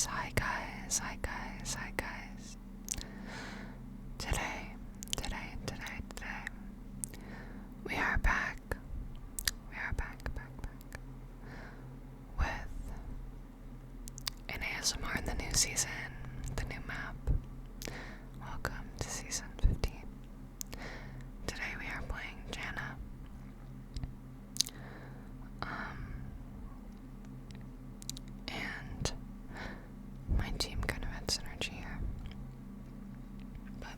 Hi guys, hi guys, hi guys. Today, we are back. We are back with an ASMR in the new season, the new map. Welcome to season 15. Today we are playing Janna. And my team kind of had synergy here. But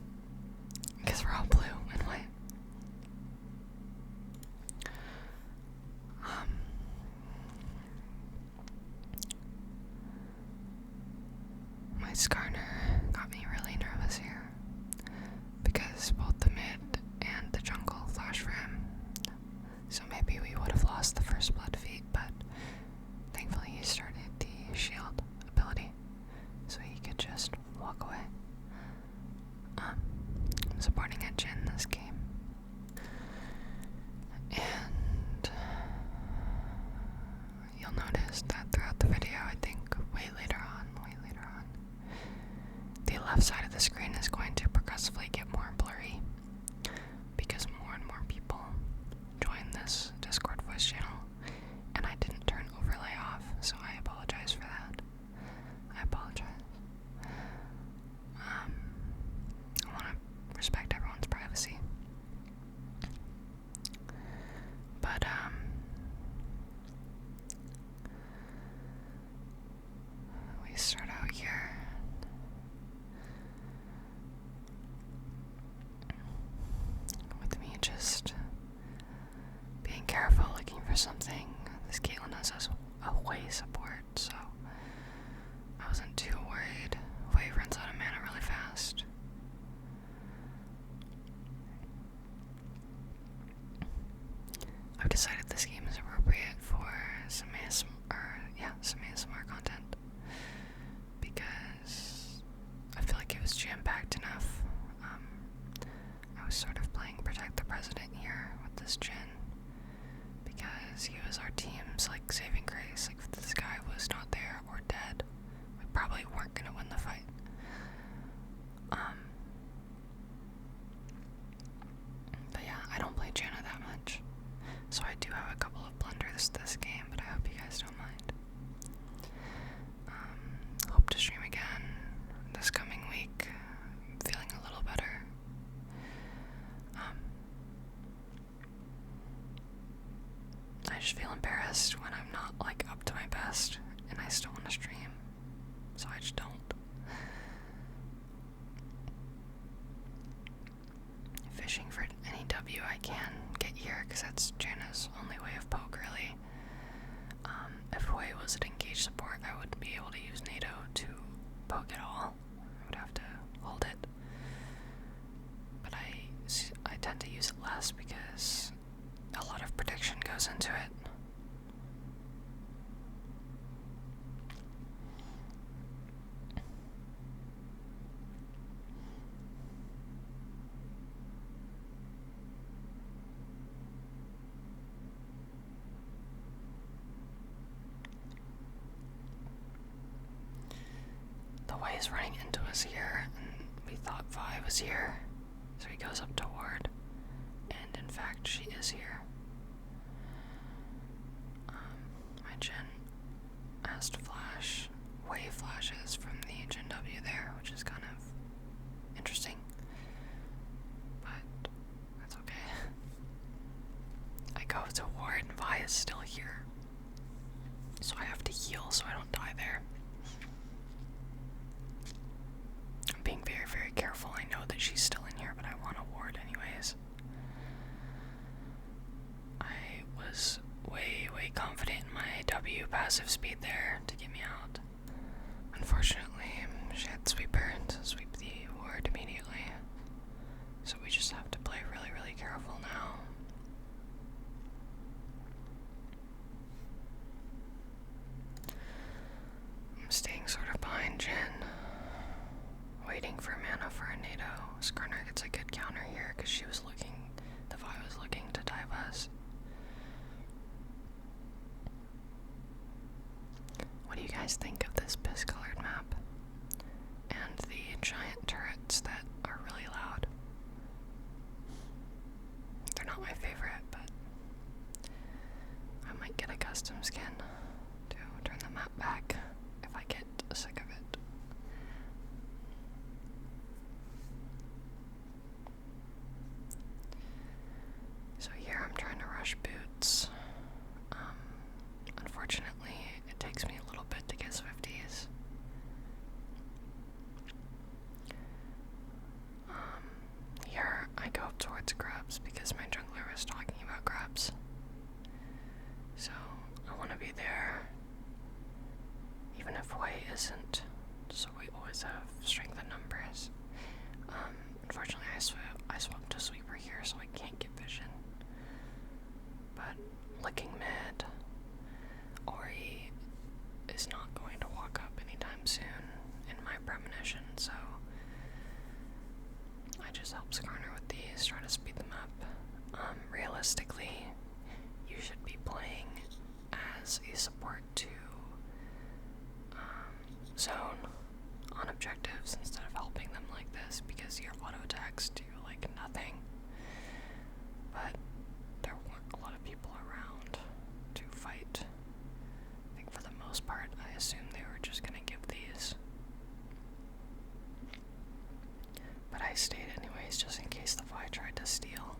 I guess we're all blue and white. My Skarner got me really nervous here because both the mid and the jungle flashed for him. So maybe we would have lost the first blood feat, but thankfully he started the shield ability so he could just walk away. I'm supporting a Jin this game. And you'll notice that throughout the video, I think way later on, the left side of the screen is going to progressively get more blurry because more and more people join this Discord voice channel, and I didn't turn overlay off, so I apologize for that. I apologize. I want to respect everyone's privacy. But, we start out here. With me just being careful, looking for something. This Caitlyn has a way support, so I wasn't too worried. Wave runs out of mana really fast. I've decided this game is appropriate for some ASMR content because I feel like it was jam-packed enough. I was sort of playing Protect the President here with this Jin because he was our team's like saving grace. Like if this guy was not there or dead, we probably weren't gonna win the fight. But yeah, I don't play Janna that much, so I do have a couple of blunders this game, but I hope you guys don't mind. Hope to stream again this coming week. I'm feeling a little better. I just feel embarrassed when I'm not like up to my best and I still want to stream, so I just don't. Fishing for any W I can get here because that's Janna's only way of poke, really. If Hui was an engaged support, I wouldn't be able to use NATO to poke at all. I would have to hold it. But I tend to use it less because a lot of protection goes into it. The way is running into us here, and we thought Vi was here, so he goes up to ward, and in fact she is here. My Jin has to flash wave flashes from the Jin W there, which is kind of interesting, but that's okay. I go to ward and Vi is still here, so I have to heal so I don't die there. I'm being very, very careful. I know that she's still in here, but I want to ward anyways. I was way confident in my W passive speed there to get me out. Unfortunately, she had sweeper to sweep the ward immediately. So we just have to play really, really careful now. I'm staying sort of behind Jin, waiting for mana for a NATO. Skarner gets a good counter here because the Vi was looking to dive us. What do you guys think of this this piss-colored map, and the giant turrets that are really loud. They're not my favorite, but I might get a custom skin to turn the map back if I get sick of it. So here I'm trying to rush boots. Unfortunately, it takes me a little bit to get Swifties. Here I go up towards grubs because my jungler was talking about grubs. So I want to be there, even if white isn't, so we always have strength in numbers. Unfortunately, I swapped to sweeper here, so I can't get vision. But looking mid, Ori is not going to walk up anytime soon, in my premonition, so I just help Skarner with these, try to speed them up. Realistically, you should be playing as a support to zone on objectives instead of helping them like this, because your auto attacks do like nothing. But there weren't a lot of people around to fight. I think for the most part, I assumed they were just gonna give these. But I stayed anyways, just in case the Vi tried to steal.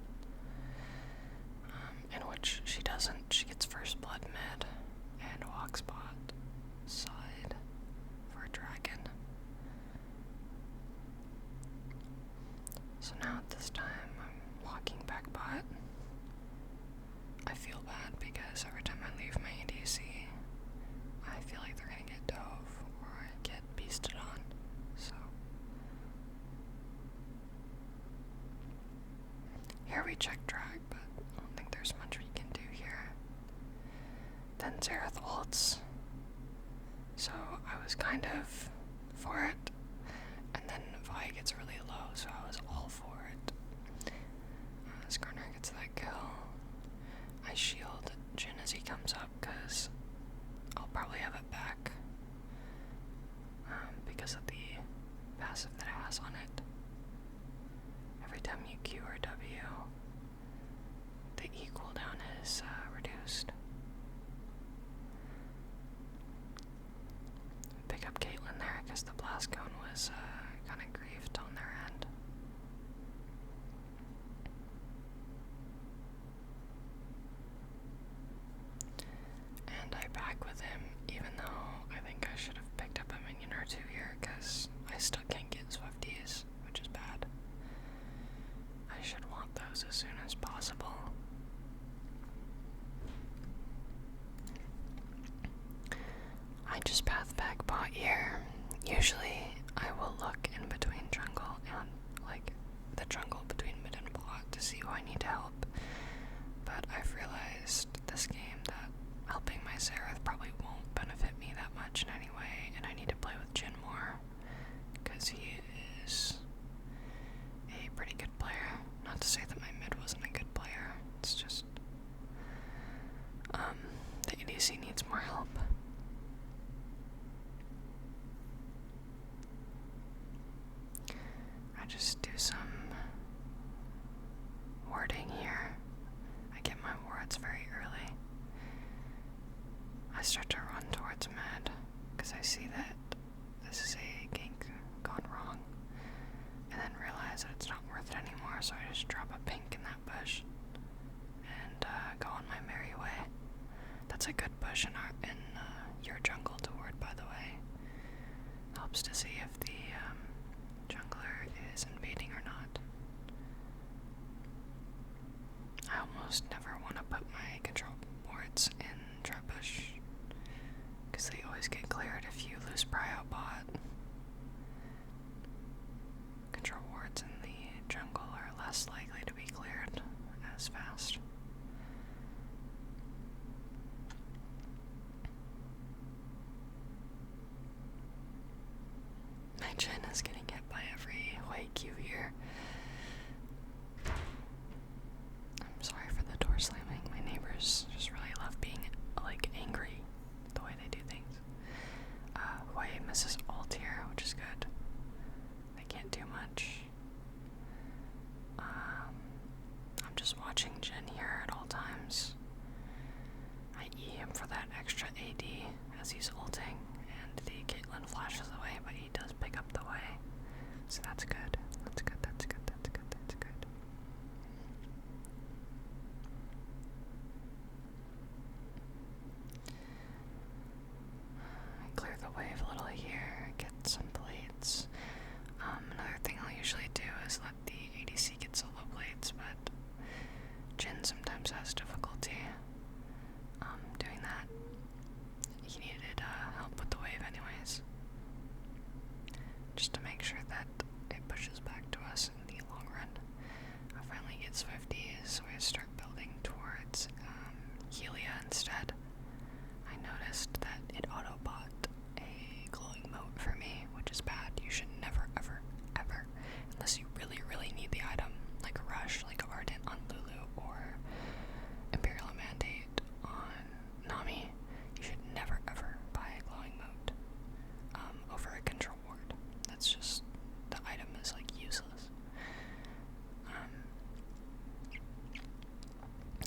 In which she doesn't. She gets first blood mid and walks bot side for a dragon. So now at this time I'm walking back bot. I feel bad because every time I leave my ADC, I feel like they're gonna get dove or I get beasted on. So here we check drag, but I don't think there's much we can do here. Then Xerath ults, so I was kind of for it, and then Vi gets really low, so I was all for it. Skarner gets that kill. I shield Jin as he comes up, because I'll probably have it back, because of the passive that it has on it. Every time you Q or W, the E cooldown is reduced. Pick up Caitlyn there because the blast cone was kind of griefed on their end. And I back with him, even though I think I should have picked up a minion or two here because I still can't get Swifties, which is bad. I should want those as soon as possible. I just path back bot here. Usually I will look in between jungle and like the jungle between mid and bot to see who I need to help. But I've realized this game that helping my Xerath probably won't benefit me that much in any way, and I need to play with Jin more because he is a pretty good player. Not to say that my mid wasn't a good player, it's just the ADC needs more help. I just do some warding here. I get my wards very early. I start to run towards mid because I see that this is a gank gone wrong, and then realize that it's not worth it anymore, so I just drop a pink in that bush and go on my merry way. That's a good bush in your jungle to ward, by the way. Helps to see if the jungler is invading or not. I almost never want to put my control wards in trap bush because they always get cleared if you lose prio bot. Control wards in the jungle are less likely to be cleared as fast. My Jen is getting hit by every white Q here. I'm sorry for the door slamming. My neighbors just really love being like angry the way they do things. White miss his ult here, which is good. I can't do much. I'm just watching Jin here at all times. I E him for that extra AD as he's ulting, and the Caitlyn flashes away, but he does pick up the way. So that's good. That's good, that's good, that's good, that's good. I clear the wave a little here, get some plates. Another thing I'll usually do is let the ADC get solo plates, but Jin sometimes has difficulty doing that. He needed help with the wave anyways. Just to make sure that it pushes back to us in the long run. I finally get Swifty, so I start building towards Helia instead. I noticed that it auto-bought a glowing moat for me, which is bad. You should never, ever, ever, unless you really, really need the item, like a Rush, like a Ardent on Lulu, or Imperial Mandate on Nami, you should never, ever buy a glowing moat over a control ward. That's just, the item is like useless.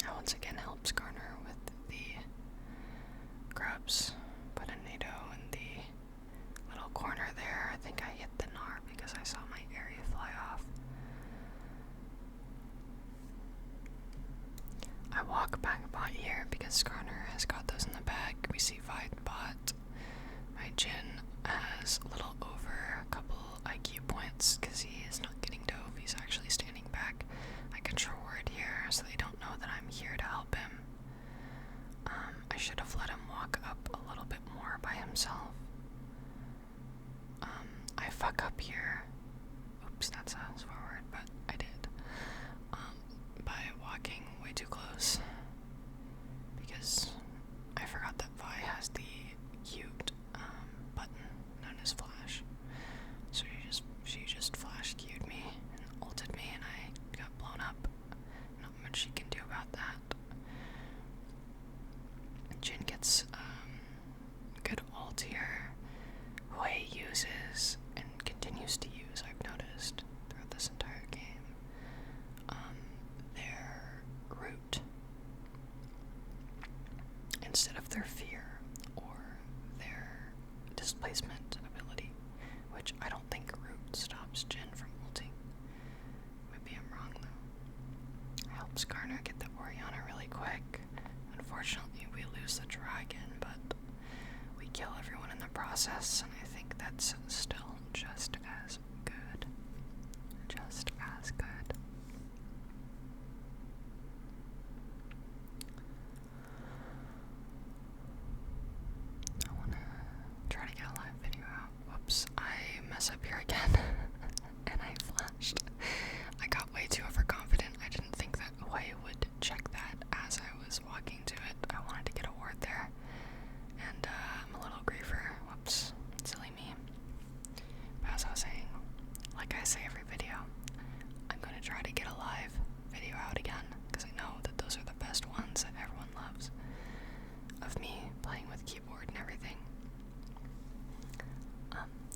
I once again helped Skarner with the grubs, put a NATO in the little corner there. I think I hit the Gnar because I saw my area fly off. I walk back bot here because Skarner has got those in the bag. We see Vide bot. My Jin has a little over a couple IQ points because he is not getting dove. He's actually standing back. I control word here so they don't know that I'm here to help him. I should have let him walk up a little bit more by himself. I fuck up here. Oops, that's a forward, but I did. By walking way too close. Because I forgot that Vi has the cute button known as flash. So she just flash queued me and ulted me, and I got blown up. Not much she can do about that. Jin gets good ult here. Hui uses and continues to use, I've noticed, throughout this entire game, their root instead of their fear or their displacement ability, which I don't think root stops Jin from ulting. Maybe I'm wrong though. I help Skarner get the Orianna really quick. Unfortunately, we lose the dragon, but we kill everyone in the process, and I think that's still just as good. Just as good. I wanna try to get a live video out. Whoops, I mess up here again, and I flashed. I got way too overconfident. I didn't think that Hui would check that as I was walking to it. I wanted to get a ward there, and I'm a little griever. Whoops, silly me. But as I was saying, like I say every video, I'm going to try to get a live video out again, because I know that those are the best ones that everyone loves, of me playing with keyboard and everything.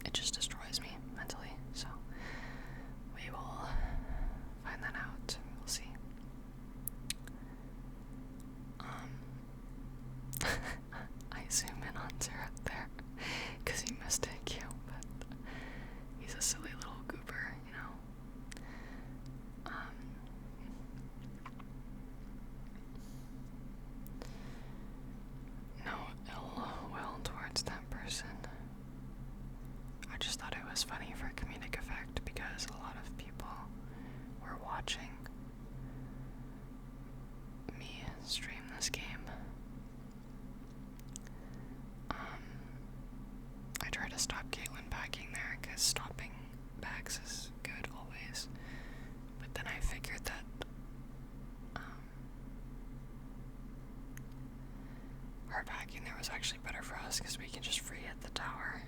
It just destroys me mentally, so we will find that out. We'll see. I zoom in on Zereth there because he missed a kill, but he's a silly little goober, you know. No ill will towards that person. I just thought it was funny for comedic effect because a lot of people were watching me stream this game. I try to stop Caitlyn backing there because stopping backs is good always. But then I figured that her backing there was actually better for us because we can just free hit the tower.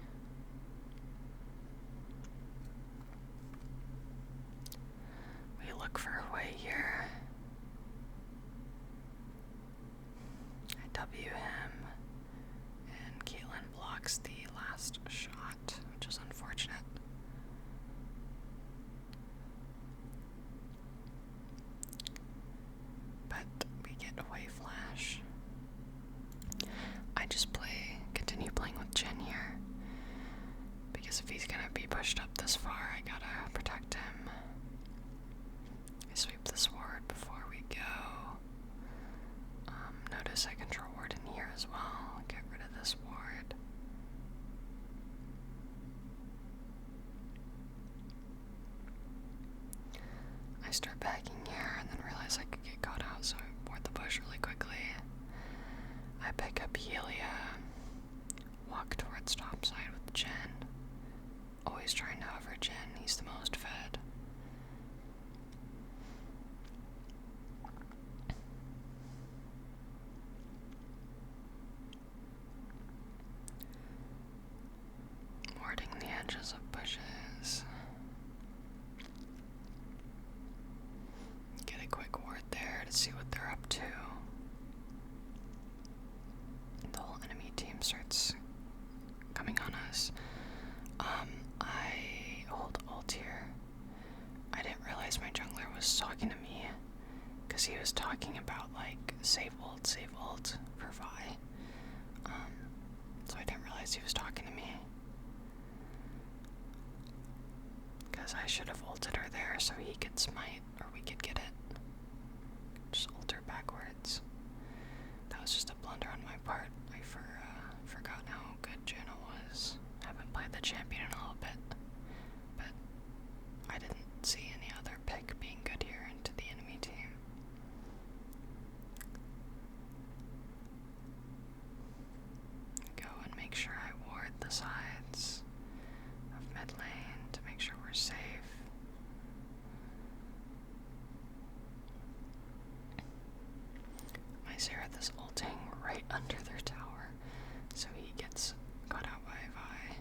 We look for a way here. I W him, and Caitlyn blocks the last shot. I start backing here and then realize I could get caught out, so I board the bush really quickly. I pick up Helia, walk towards topside with Jen. Always trying to hover Jen, he's the most fed. Warding the edges of bushes. Get a quick ward there to see what they're up to. The whole enemy team starts coming on us. I hold ult here. I didn't realize my jungler was talking to me because he was talking about like save ult for Vi. So I didn't realize he was talking to me. Because I should have ulted her there so he could smite, or we could get it. Just ult her backwards. That was just a blunder on my part. I forgot how good Janna was. Haven't played the champion in a little bit. But I didn't see any other pick being good here into the enemy team. Go and make sure I ward the sides of mid lane to make sure we're safe. My Xerath is ulting right under their tower, so he gets caught out by Vi.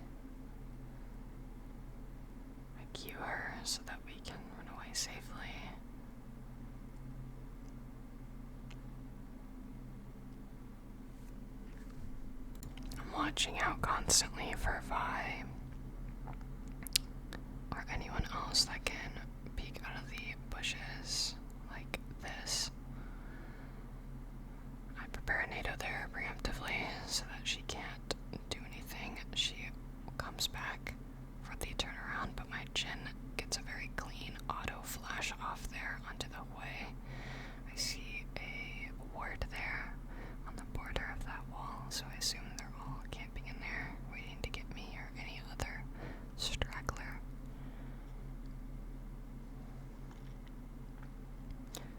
I Q her so that we can run away safely. I'm watching out constantly for Vi or anyone else that can peek out of the bushes like this. I prepare a NATO there preemptively so that she can't do anything. She comes back for the turnaround, but my Jin gets a very clean auto flash off there onto the way. I see a ward there on the border of that wall, so I assume they're all camping in there, waiting to get me or any other straggler.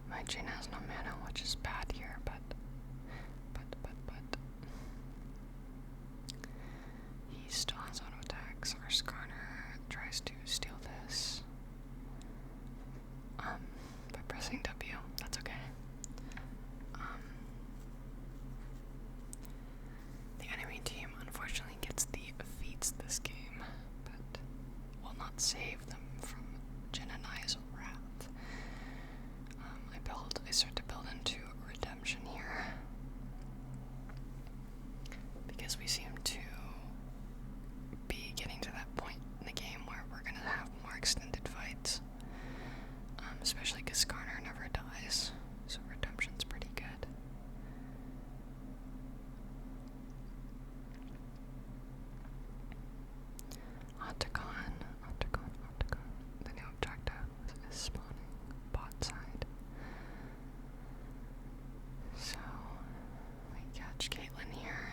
My Jin has no mana, which is bad here, but he still has auto attacks. Our Skarner tries to steal this by pressing W. That's okay. The enemy team unfortunately gets the feats this game, but will not save them from Janna's wrath. I start to build into redemption here because we seem to be getting to that point in the game where we're gonna have more extended fights, especially because Skarner never dies, so redemption's pretty good. Octagon. The new objective is spawning bot side. So, we catch Caitlyn here.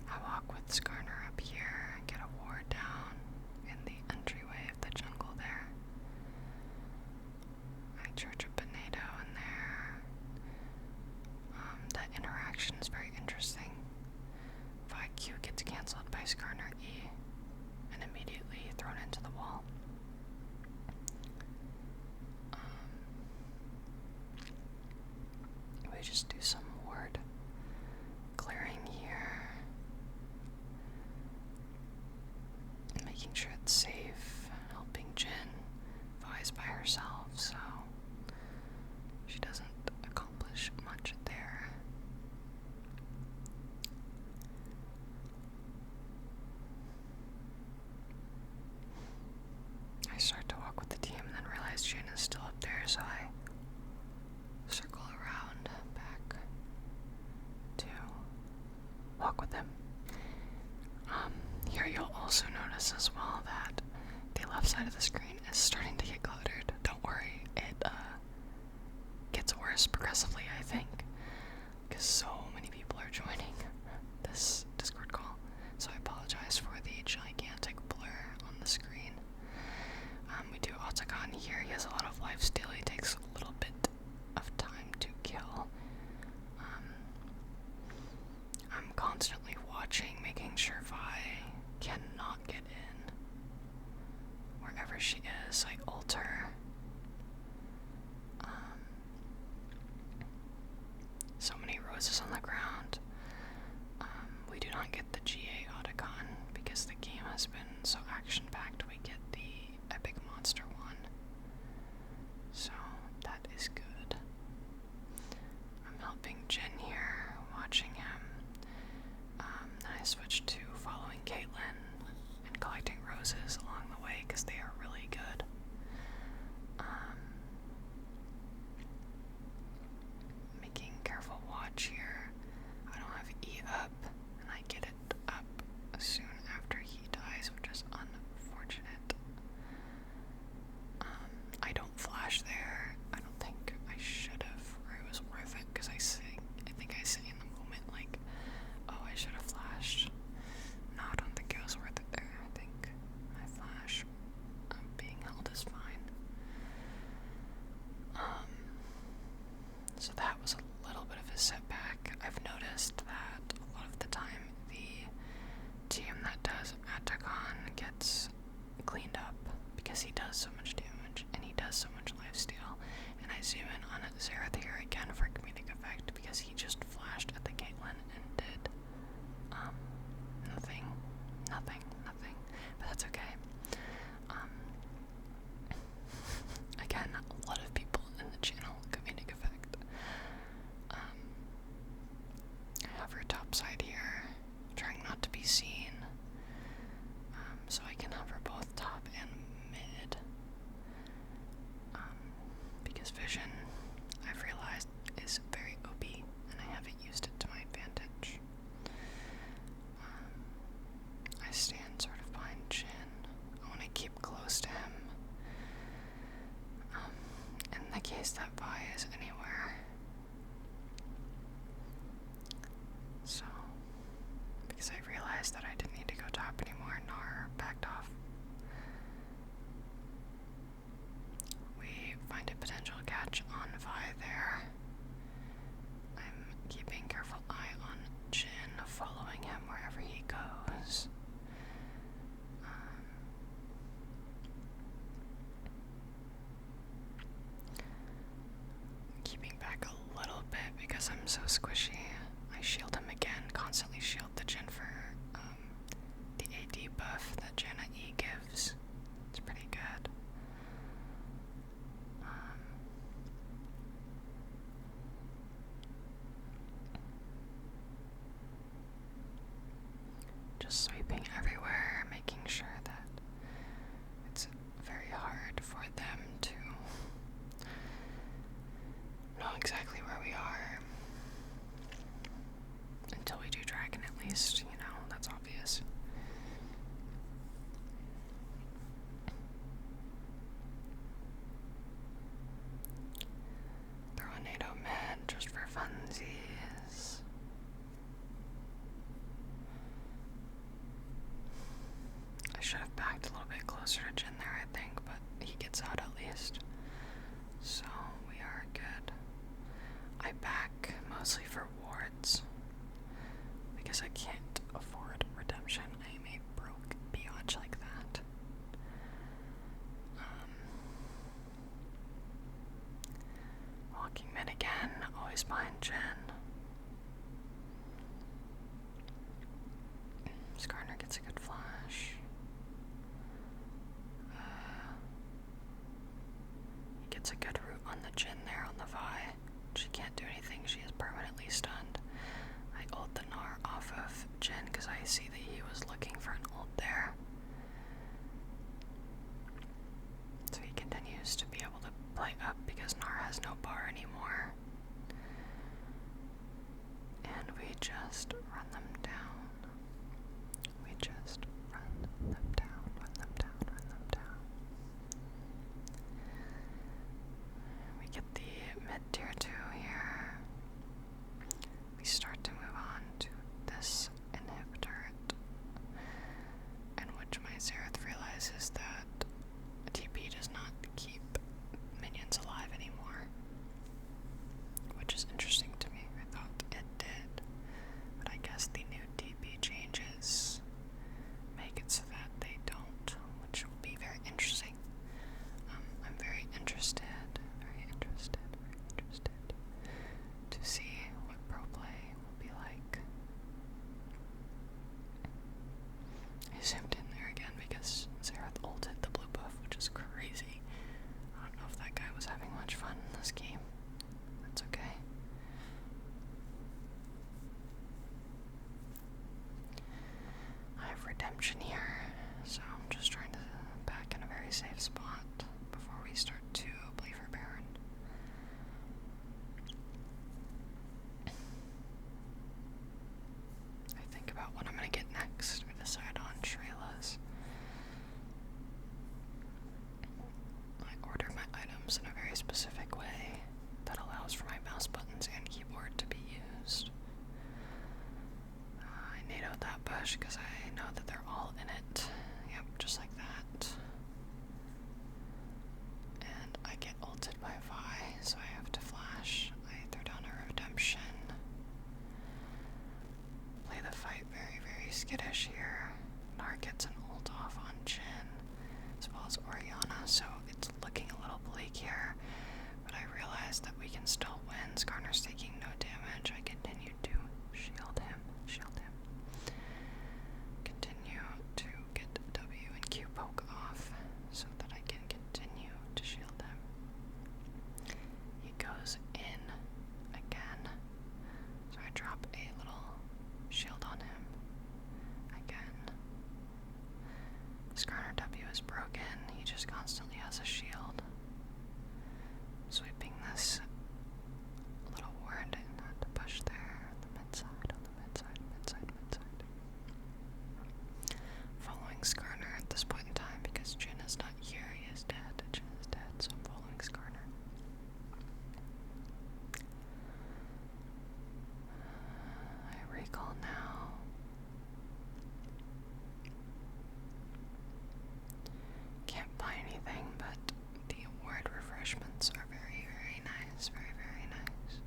I walk with Skarner up here and get a ward down in the entryway of the jungle there. I charge a Benado in there. That interaction is very interesting. If Q gets cancelled by Skarner E and immediately thrown into the wall. We just do some ward clearing here, making sure it's safe, helping Jin. Vi's by herself, so she doesn't accomplish much there. I start to walk with the team and then realize Jin is still up there, so I circle around back to walk with him. Here you'll also notice as well that the left side of the screen is starting to get cluttered. Don't worry, it gets worse progressively, I think, because so many people are joining this Discord call. So I apologize for the gigantic blur on the screen. watching, making sure Vi cannot get in. Wherever she is, I ult her. So many roses on the ground. We do not get the GA Otacon because the game has been so action-packed. We get the epic monster one. So that is good. I'm helping Jin here, watching him. Then I switched to following Caitlyn and collecting roses along the way because they are really good. Making careful watch here. I don't have E up, and I get it up soon after he dies, which is unfortunate. I don't flash there. I don't think I should have, or it was worth it, because I think I say in the moment, like, oh, I should have flashed. No, I don't think it was worth it there. I think my flash being held is fine. So that was a little bit of a setback. I've noticed that a lot of the time the team that does Atacon gets cleaned up because he does so much damage and he does so much lifesteal. And I zoom in on Xerath here again for comedic effect because he just flashed at the Caitlyn and did nothing. But that's okay. Again, a lot of people in the channel, comedic effect. I have her top side here, trying not to be seen, so I can have her both top and mid. Because vision, I've realized, is very OP, and I haven't used it to my advantage. I stand sort of behind Jin. I want to keep close to him. In the case that Vi is anywhere. So, because I realized that I didn't need to go top anymore, Nar backed off. We find a potential catch on Vi there. I'm keeping careful eye on Jin, following him wherever he goes. Keeping back a little bit because I'm so squishy. I shield him again, constantly shield the Jin for the AD buff that Janna E gives. It's pretty good. Just sweeping everywhere, making sure that it's very hard for them to know exactly where we are. Until we do dragon, at least, you know, that's obvious. Throw a NATO mid just for funsies. I should have backed a little bit closer to Jin there, I think, but he gets out at least. So we are good. I back mostly for wards because I can't afford redemption. I am a broke biatch like that. Walking mid again, always behind Jin. Skarner gets a good flash. He gets a good root on the Jin there on the Vi. She can't do anything, she is permanently stunned. I ult the Gnar off of Jin because I see that he was looking for an ult there. So he continues to be able to play up because Gnar has no bar anymore. And we just run them down. We just run them down, run them down, run them down. We get the mid-tier 2 here. We start to move on to this inhibitor, in which my Xerath realizes that TP does not keep minions alive anymore, which is interesting to me. I thought it did, but I guess the option here, so I'm just trying to back in a very safe spot before we start to play for Baron. I think about what I'm going to get next. I decide on Shreyla's. I order my items in a very specific way that allows for my mouse buttons and keyboard to be used. I NATO'd that bush because I know that they're all in it. Yep, just like that. And I get ulted by Vi, so I have to flash. I throw down a redemption. Play the fight very, very skittish here. Nar gets an ult off on Jhin, as well as Orianna, so it's looking a little bleak here. But I realize that we can still win. Skarner's taking no damage. I continue to shield him. Continue to get W and Q poke off so that I can continue to shield him. He goes in again, so I drop a little shield on him again. Skarner W is broken. He just constantly has a shield. Sweeping this little ward and not to push there on the mid side, Following Skarner at this point in time because Jhin is not here. He is dead. Jhin is dead, so I'm following Skarner. I recall now. Can't buy anything, but the ward refreshments are very, very nice. Very, very nice.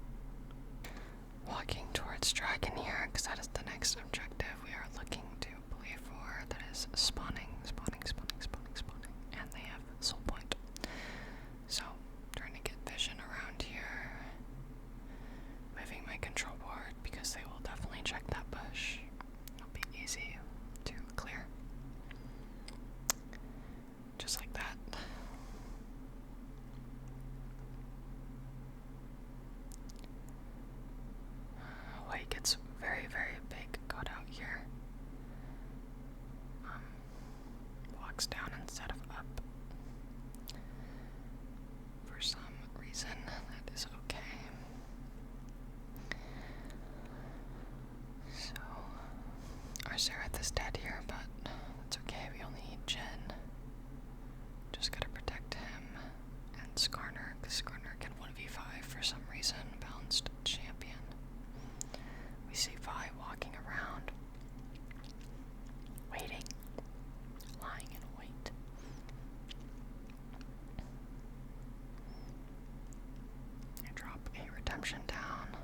Walking towards Dragon here, because that is the next objective we are looking to play for. That is spawning. And they have soul point. So, trying to get vision around here. Moving my control board because they will definitely check that bush. It'll be easy to clear. Just like that. White gets very, very big cut out here. Walks down instead of up. For some reason, that is okay. So, our Seraph is dead here, but that's okay. We only need Jhin. Just gotta protect him and Skarner, because Skarner can 1v5 for some reason. Balanced champion. We see Vi walking around, waiting, lying in wait. I drop a redemption down.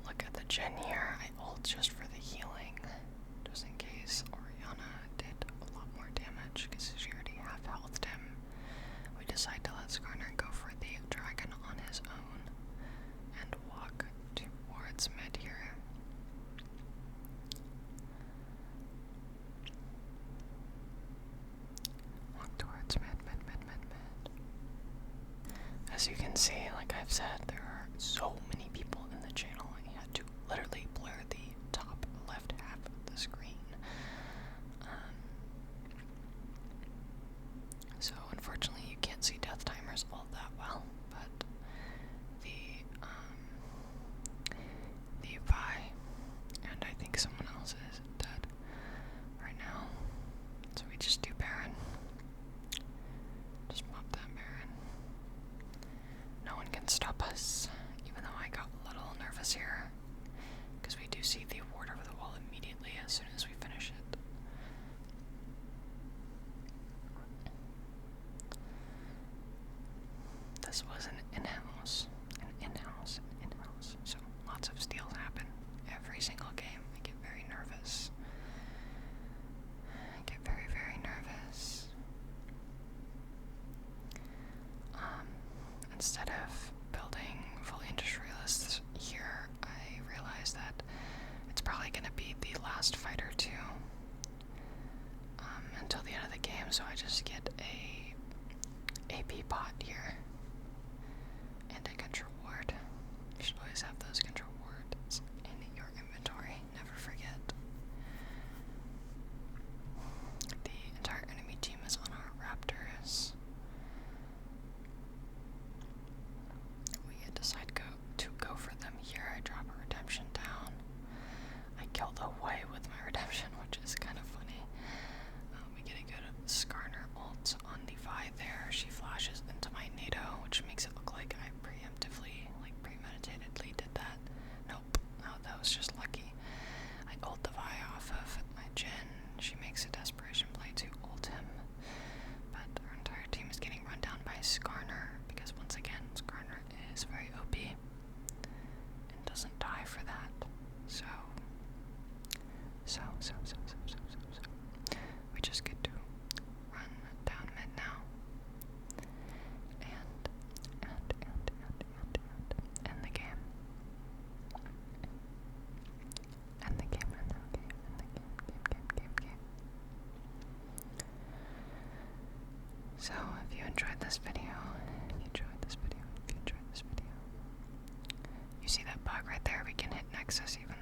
Look at the Jhin here. I ult just for the healing, just in case Orianna did a lot more damage, because she already half-healthed him. We decide to let Skarner go for the dragon on his own and walk towards mid here. Walk towards mid. As you can see, like I've said, there are so many people in the channel. I had to literally blur the top left half of the screen. So unfortunately you can't see death timers all that well, but the Vi and I think someone else is dead right now. So we just do Baron. Just pop that Baron. No one can stop us, even though I got a little nervous here. So. We just get to run down mid now. And end the game. End the game. So, if you enjoyed this video, you see that bug right there, we can hit Nexus even